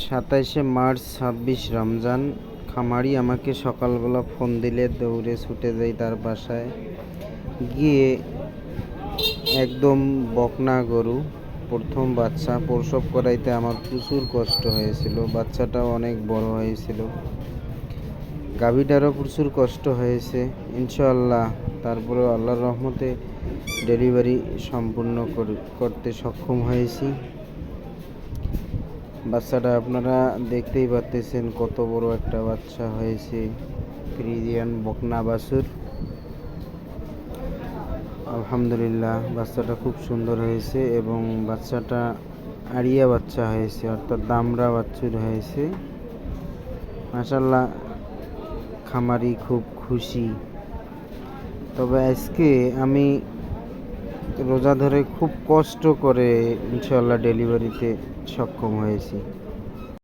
27 March 26 Ramzan. খামারি আমাকে সকালবেলা ফোন দিলে দৌড়ে ছুটে যাই তার বাসায় গিয়ে একদম বকনা গরু, প্রথম বাচ্চা প্রসব করাইতে আমার প্রচুর কষ্ট হয়েছিল। বাচ্চাটাও অনেক বড় হয়েছিল, গাভীটারও প্রচুর কষ্ট হয়েছে ইনশাআল্লাহ। তারপরেও আল্লাহর রহমতে ডেলিভারি সম্পূর্ণ করতে সক্ষম হয়েছি। বাচ্চাটা আপনারা দেখতেই পাচ্ছেন কত বড় একটা বাচ্চা হয়েছে, ফ্রিজিয়ান বকনা বাছুর। আলহামদুলিল্লাহ, বাচ্চাটা খুব সুন্দর হয়েছে এবং বাচ্চাটা আড়িয়া বাচ্চা হয়েছে, অর্থাৎ দামড়া বাছুর হয়েছে। মাশাআল্লাহ, খামারি খুব খুশি। তবে আজকে আমি রোজা ধরে খুব কষ্ট করে ইনশাআল্লাহ ডেলিভারিতে সক্ষম হয়েছি।